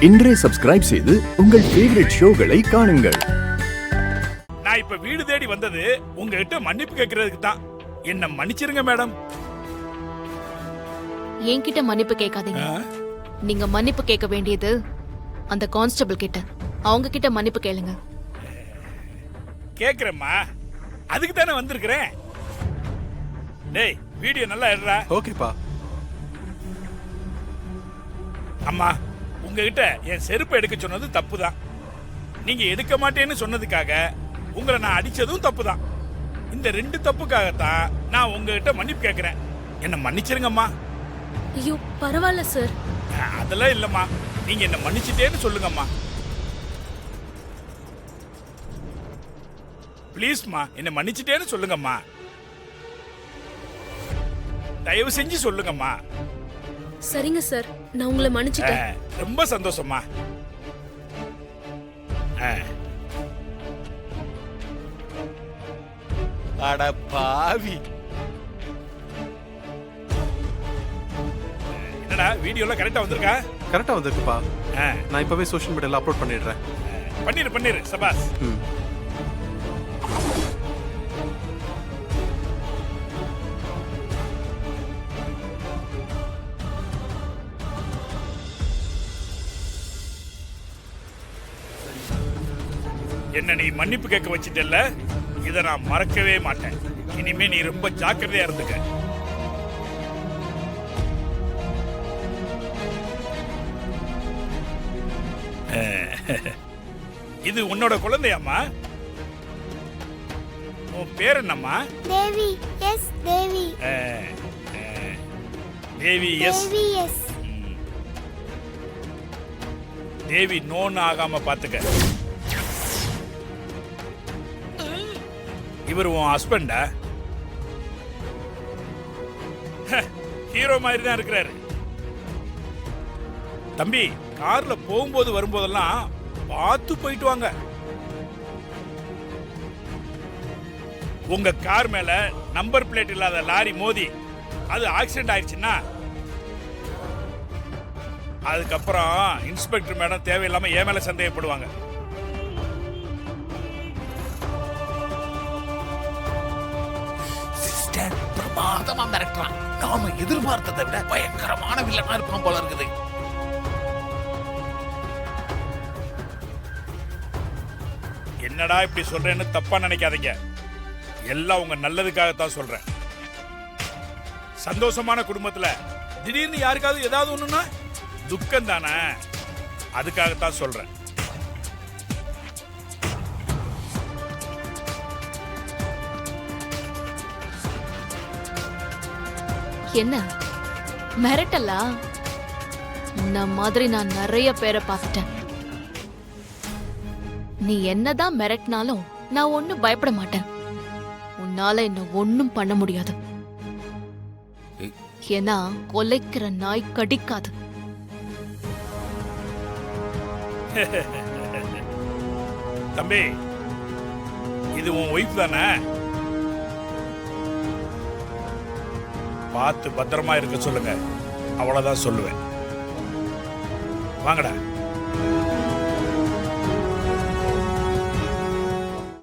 இன்றே சப்ஸ்கிரைப் செய்து உங்கள் ஃபேவரட் ஷோகளை காணுங்கள். நான் இப்ப வீடு தேடி வந்தது உங்ககிட்ட மன்னிப்பு கேட்கறதுக்கு தான். என்ன மன்னிச்சிருங்க மேடம். என்கிட்ட மன்னிப்பு கேட்காதீங்க. நீங்க மன்னிப்பு கேட்க வேண்டியது அந்த கான்ஸ்டபிள் கிட்ட. அவங்க கிட்ட மன்னிப்பு கேளுங்க. கேக்குறேம்மா, அதுக்கு தானே வந்திருக்கிறேன். டேய், வீடியோ நல்லா எடுறா. ஓகேப்பா. அம்மா, உங்ககிட்ட என் செருப்பு எடுக்க சொன்னது தப்பு தான். நீங்க எடுக்க மாட்டேன்னு சொன்னதுக்காக உங்களை நான் அடிச்சதும் தப்பு தான். இந்த 2 தப்புக்காகத்தான் நான் உங்ககிட்ட மன்னிப்பு கேட்கிறேன். என்ன மன்னிச்சிருங்கம்மா. ஐயோ பரவாயில்ல சார். அதெல்லாம் இல்லம்மா, நீங்க என்ன மன்னிச்சிட்டேன்னு சொல்லுங்கம்மா. ப்ளீஸ்மா, என்ன மன்னிச்சிட்டேன்னு சொல்லுங்கம்மா. தயவு செஞ்சு சொல்லுங்கம்மா. சரிங்க சார், நான் உங்களை மன்னிச்சிட்டேன். ரொம்ப சந்தோஷமா. அட பாவி. என்னடா வீடியோலாம் கரெக்டா வந்திருக்கா? கரெக்டா வந்திருக்குப்பா. நான் இப்பவே சோஷியல் மீடியால அப்லோட் பண்ணிடுறேன். பண்ணிரு சபாஸ். என்ன நீ மன்னிப்பு கேட்க வச்சிட்டல்ல, இதை நான் மறக்கவே மாட்டேன். இனிமே நீ ரொம்ப ஜாக்கிரதையா இருந்துக்க. இது உன்னோட குழந்தையாம்மா? உன் பேர் என்னம்மா? தேவி. எஸ் தேவி. தேவி எஸ். தேவி எஸ். தேவி நோன்னு ஆகாம பாத்துக்க. இவர் உன் ஹஸ்பண்டா? ஹீரோ மாதிரி தான் இருக்கிறாரு. தம்பி, கார்ல போகும்போது வரும்போதெல்லாம் பார்த்து போயிட்டு வாங்க. உங்க கார் மேல நம்பர் பிளேட் இல்லாத லாரி மோதி அது ஆக்சிடென்ட் ஆயிடுச்சுன்னா அதுக்கப்புறம் இன்ஸ்பெக்டர் மேடம் தேவையில்லாம என் மேல சந்தேகப்படுவாங்க. பிரமாதமா மிரட்டுறான். நாம எதிர்பார்த்ததை விட பயங்கரமான வில்லனா இருப்பான் போல இருக்குது. என்னடா இப்படி சொல்றேன்னு தப்பா நினைக்காதீங்க. எல்லாம் உங்க நல்லதுக்காகத்தான் சொல்றேன். சந்தோஷமான குடும்பத்துல திடீர்னு யாருக்காவது ஏதாவது ஒண்ணுன்னா துக்கம் தானே, அதுக்காகத்தான் சொல்றேன். என்ன மிரட்டலா? இந்த மாதிரி நான் நிறைய பேரை பார்த்துட்டேன். நீ என்னதான் மிரட்டினாலும் நான் ஒண்ணும் பயப்பட மாட்டேன். உன்னால என்ன ஒண்ணும் பண்ண முடியாது. ஏன்னா கொலைக்கிற நாய் கடிக்காது. தம்பி, இது உன் ஒய்ஃப் தானே? பார்த்து பத்திரமா இருக்க சொல்லுங்க. அவ்வளவுதான் சொல்லுவேன். வாங்கடா.